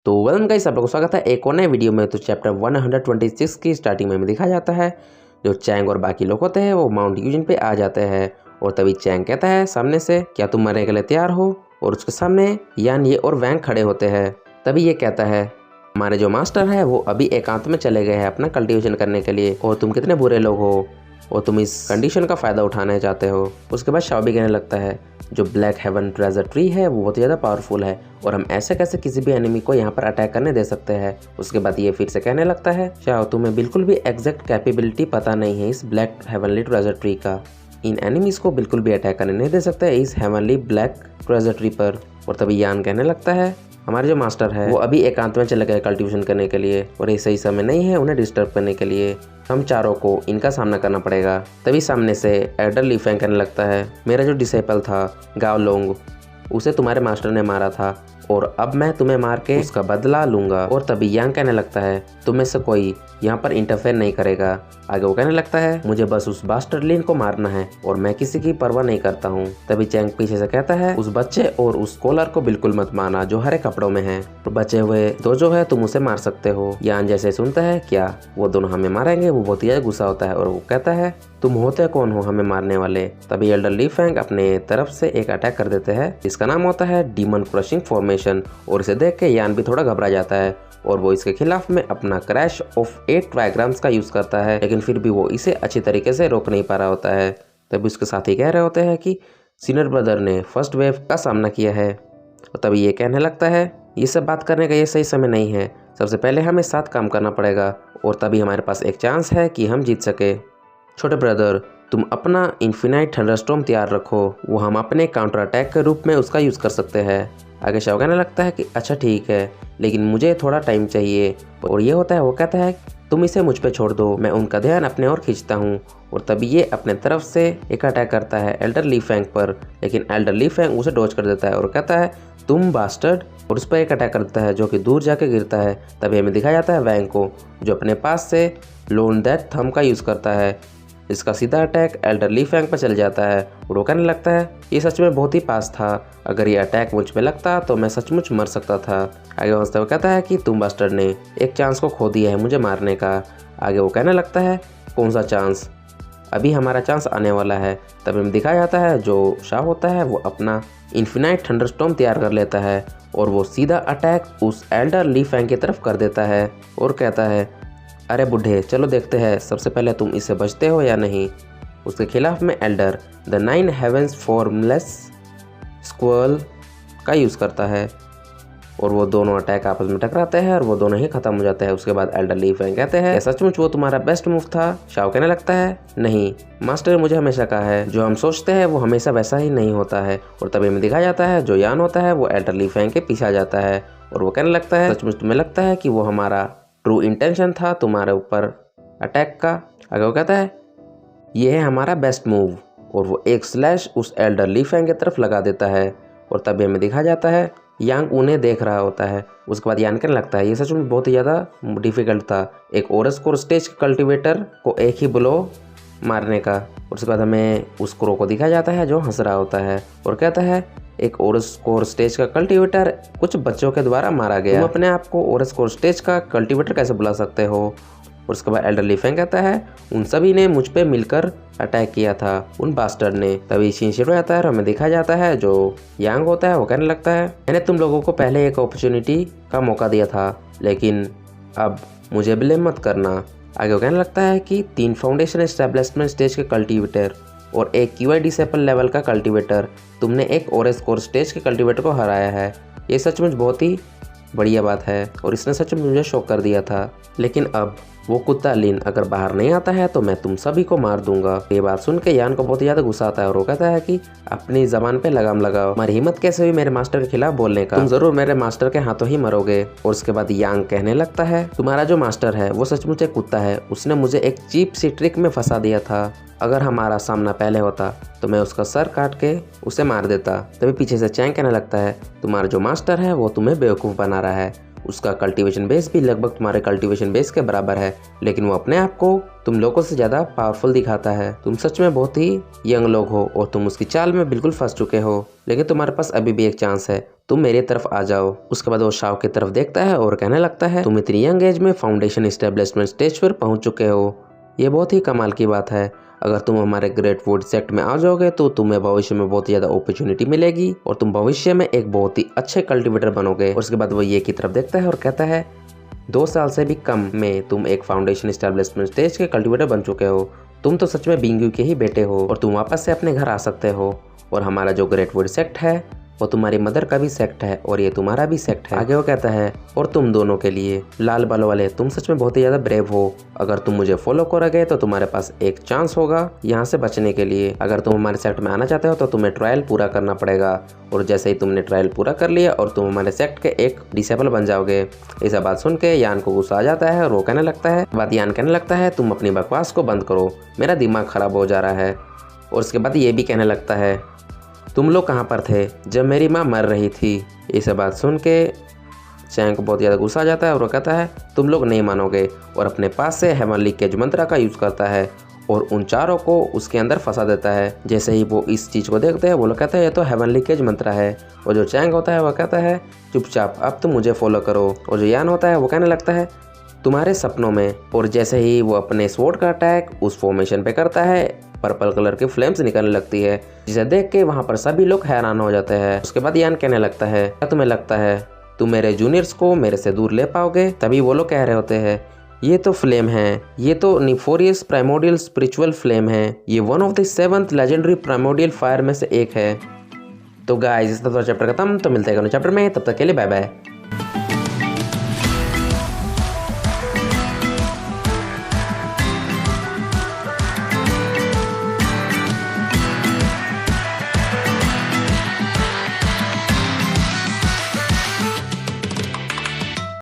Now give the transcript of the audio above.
तो welcome guys, आप लोगों को स्वागत है एक और नए वीडियो में। तो चैप्टर 126 की स्टार्टिंग में हमें दिखाया जाता है जो चैंग और बाकी लोग होते हैं वो माउंट यूजिन पे आ जाते हैं। और तभी चैंग कहता है सामने से, क्या तुम मरने के लिए तैयार हो? और उसके सामने यान, ये और वैंग खड़े होते हैं। तभी ये कहता है हमारे जो मास्टर है वो अभी एकांत में चले गए हैं अपना कल्टीवेशन करने के लिए, और तुम कितने बुरे लोग हो और तुम इस कंडीशन का फ़ायदा उठाना चाहते हो। उसके बाद शाओ भी कहने लगता है जो ब्लैक हेवन ट्रेजर ट्री है वो बहुत ज़्यादा पावरफुल है और हम ऐसे कैसे किसी भी एनिमी को यहाँ पर अटैक करने दे सकते हैं। उसके बाद ये फिर से कहने लगता है शाओ, तुम्हें बिल्कुल भी एग्जैक्ट कैपेबिलिटी पता नहीं है इस ब्लैक हेवनली ट्रेजर ट्री का। इन एनिमीज को बिल्कुल भी अटैक करने नहीं दे सकते इस हेवनली ब्लैक ट्रेजर ट्री पर। और तभी यान कहने लगता है हमारे जो मास्टर है वो अभी एकांत में चले गए कल्टीवेशन करने के लिए और ये सही समय नहीं है उन्हें डिस्टर्ब करने के लिए। हम चारों को इनका सामना करना पड़ेगा। तभी सामने से एल्डर ली फेंग कहने लगता है मेरा जो डिसेबल था गाओ लोंग, उसे तुम्हारे मास्टर ने मारा था और अब मैं तुम्हें मार के उसका बदला लूंगा। और तभी यांग कहने लगता है तुम में से कोई यहाँ पर इंटरफेयर नहीं करेगा। आगे वो कहने लगता है मुझे बस उस बास्टर्ड लिन को मारना है और मैं किसी की परवाह नहीं करता हूँ। तभी चैंग पीछे से कहता है उस बच्चे और उस स्कॉलर को बिल्कुल मत मारना जो हरे कपड़ों में है, तो बचे हुए दो जो है तुम उसे मार सकते हो। यान जैसे सुनता है क्या वो दोनों हमें मारेंगे, वो बहुत ही गुस्सा होता है और वो कहता है तुम होते कौन हो हमें मारने वाले। तभी एल्डर ली फेंग अपने तरफ से एक अटैक कर देते हैं जिसका नाम होता है डीमन क्रशिंग फॉर्मेशन। और इसे देख के यान भी थोड़ा घबरा जाता है और वो इसके खिलाफ में अपना क्रैश ऑफ 8 ट्राइग्राम्स का यूज करता है, लेकिन फिर भी वो इसे अच्छी तरीके से रोक नहीं पा रहा होता है। तभी उसके साथी कह रहे होते हैं कि सीनियर ब्रदर ने फर्स्ट वेव का सामना किया है। और तभी ये कहने लगता है ये सब बात करने का ये सही समय नहीं है, सबसे पहले हमें साथ काम करना पड़ेगा और तभी हमारे पास एक चांस है कि हम जीत सके। छोटे ब्रदर तुम अपना इन्फिनाइट थंडरस्टॉर्म तैयार रखो, वो हम अपने काउंटर अटैक के रूप में उसका यूज़ कर सकते हैं। आगे शाओ कहने लगता है कि अच्छा ठीक है, लेकिन मुझे थोड़ा टाइम चाहिए। और ये होता है वो कहता है तुम इसे मुझ पे छोड़ दो, मैं उनका ध्यान अपने ओर खींचता हूँ। और तभी ये अपने तरफ से एक अटैक करता है एल्डर ली फेंग पर, लेकिन एल्डर ली फेंग उसे डॉज कर देता है और कहता है तुम बास्टर्ड, और उस पर एक अटैक कर देता है जो कि दूर जाके गिरता है। तभी हमें दिखाया जाता है वैंग को जो अपने पास से लोन दैट थम का यूज़ करता है। इसका सीधा अटैक एल्डर ली फेंग पर चल जाता है और वो कहने लगता है ये सच में बहुत ही पास था, अगर ये अटैक मुझ पे लगता तो मैं सचमुच मर सकता था। आगे वो कहता है कि तुम बास्टर्ड ने एक चांस को खो दिया है मुझे मारने का। आगे वो कहने लगता है कौन सा चांस, अभी हमारा चांस आने वाला है। तभी हमें दिखाया जाता है जो शाह होता है वो अपना इन्फिनाइट थंडरस्टॉर्म तैयार कर लेता है और वो सीधा अटैक उस एल्डर ली फेंग की तरफ कर देता है और कहता है अरे बुढ़े चलो देखते हैं सबसे पहले तुम इससे बचते हो या नहीं। उसके खिलाफ में elder the 9 heavens formless squall का यूज़ करता है और वो दोनों अटैक आपस में टकराते हैं और वो दोनों ही खत्म हो जाते हैं। उसके बाद एल्डर ली फेंग कहते हैं सचमुच वो तुम्हारा बेस्ट मूव था। शाओ कहने लगता है नहीं, मास्टर मुझे हमेशा कहा है जो हम सोचते हैं वो हमेशा वैसा ही नहीं होता है। और तभी हमें दिखाया जाता है जो यान होता है वो एल्डर ली फेंग के पीछे आ जाता है और वो कहने लगता है सचमुच तुम्हें लगता है कि वो हमारा ट्रू इंटेंशन था तुम्हारे ऊपर अटैक का। आगे वो कहता है ये है हमारा बेस्ट मूव और वो एक स्लैश उस एल्डर ली फेंग की तरफ लगा देता है। और तभी हमें दिखा जाता है यांग उन्हें देख रहा होता है। उसके बाद यान कहने लगता है ये सच में बहुत ही ज़्यादा डिफिकल्ट था एक ओरस कोर स्टेज कल्टीवेटर को एक ही ब्लो मारने का। उसके बाद हमें उस क्रो को दिखाया जाता है जो हंस रहा होता है और कहता है एक ओरस कोर स्टेज का कल्टीवेटर कुछ बच्चों के द्वारा मारा गया, तुम अपने आप को ओरस कोर स्टेज का कल्टीवेटर कैसे बुला सकते हो। और उसके बाद एल्डर ली फेंग कहता है उन सभी ने मुझ पे मिलकर अटैक किया था उन बास्टर्ड ने। तभी शिनशिरो आता है और हमें दिखाया जाता है जो यांग होता है वो कहने लगता है मैंने तुम लोगों को पहले एक अपॉर्चुनिटी का मौका दिया था लेकिन अब मुझे ब्लेम मत करना। आगे वो कहने लगता है कि 3 फाउंडेशन एस्टेब्लिशमेंट स्टेज के कल्टीवेटर और एक QI डिसेबल लेवल का कल्टीवेटर, तुमने एक ओरस कोर स्टेज के कल्टीवेटर को हराया है। ये सचमुच बहुत ही बढ़िया बात है और इसने सच में मुझे शॉक कर दिया था, लेकिन अब वो कुत्ता लिन अगर बाहर नहीं आता है तो मैं तुम सभी को मार दूंगा। ये बात सुन के यान को बहुत ज़्यादा गुस्सा आता है और वो कहता है कि अपनी जबान पे लगाम लगाओ, हमारी हिम्मत कैसे हुई मेरे मास्टर के खिलाफ बोलने का, तुम जरूर मेरे मास्टर के हाथों ही मरोगे। और उसके बाद यांग कहने लगता है तुम्हारा जो मास्टर है वो सचमुच एक कुत्ता है, उसने मुझे एक चीप सी ट्रिक में फंसा दिया था, अगर हमारा सामना पहले होता तो मैं उसका सर काट के उसे मार देता। तभी पीछे से चैंग कहने लगता है तुम्हारा जो मास्टर है वो तुम्हें बेवकूफ़ बना रहा है, उसका कल्टीवेशन बेस भी लगभग तुम्हारे कल्टीवेशन बेस के बराबर है, लेकिन वो अपने आप को तुम लोगों से ज़्यादा पावरफुल दिखाता है। तुम सच में बहुत ही यंग लोग हो और तुम उसकी चाल में बिल्कुल फंस चुके हो, लेकिन तुम्हारे पास अभी भी एक चांस है, तुम मेरी तरफ आ जाओ। उसके बाद वो शाओ की तरफ देखता है और कहने लगता है, तुम इतनी यंग एज में फाउंडेशन एस्टेब्लिशमेंट स्टेज पर पहुंच चुके हो, ये बहुत ही कमाल की बात है। अगर तुम हमारे ग्रेट वुड सेक्ट में आ जाओगे तो तुम्हें भविष्य में बहुत ही ज़्यादा अपॉर्चुनिटी मिलेगी और तुम भविष्य में एक बहुत ही अच्छे कल्टीवेटर बनोगे। और उसके बाद वो ये की तरफ देखता है और कहता है, 2 साल से भी कम में तुम एक फाउंडेशन एस्टेब्लिशमेंट स्टेज के कल्टीवेटर बन चुके हो। तुम तो सच में बिंगयू के ही बेटे हो और तुम वापस से अपने घर आ सकते हो। और हमारा जो ग्रेट वुड सेक्ट है वो तुम्हारी मदर का भी सेक्ट है और ये तुम्हारा भी सेक्ट है। आगे वो कहता है, और तुम दोनों के लिए लाल बालों वाले, तुम सच में बहुत ही ज़्यादा ब्रेव हो। अगर तुम मुझे फॉलो करोगे तो तुम्हारे पास एक चांस होगा यहाँ से बचने के लिए। अगर तुम हमारे सेक्ट में आना चाहते हो तो तुम्हें ट्रायल पूरा करना पड़ेगा, और जैसे ही तुमने ट्रायल पूरा कर लिया और तुम हमारे सेक्ट के एक डिसेबल बन जाओगे। इस बात सुन के यान को गुस्सा आ जाता है और वो कहने लगता है, यान कहने लगता है, तुम अपनी बकवास को बंद करो, मेरा दिमाग खराब हो जा रहा है। और उसके बाद ये भी कहने लगता है, तुम लोग कहाँ पर थे जब मेरी माँ मर रही थी। इस बात सुन के चैंग को बहुत ज़्यादा गुस्सा आ जाता है और वो कहता है, तुम लोग नहीं मानोगे, और अपने पास से हेवनली केज मंत्रा का यूज़ करता है और उन चारों को उसके अंदर फंसा देता है। जैसे ही वो इस चीज़ को देखते हैं वो लोग कहते हैं, ये तो हेवनली केज मंत्रा है। और जो चैंग होता है वो कहता है, चुपचाप अब तुम मुझे फॉलो करो। और जो यान होता है वो कहने लगता है, तुम्हारे सपनों में। और जैसे ही वो अपने स्वॉर्ड का अटैक उस फॉर्मेशन पे करता है, पर्पल कलर की फ्लेम्स निकलने लगती है, जिसे देख के वहाँ पर सभी लोग हैरान हो जाते हैं। उसके बाद यान कहने लगता है, क्या तुम्हें लगता है तुम मेरे जूनियर्स को मेरे से दूर ले पाओगे? तभी वो लोग कह रहे होते हैं, ये तो फ्लेम है, ये तो निफोरियस प्राइमोडियल स्पिरिचुअल फ्लेम है, ये one of the 7th legendary primordial fire में से एक है। तो गाइस इस तरह चैप्टर खत्म, तो मिलते हैं अगले चैप्टर में, तब तक के लिए बाय बाय।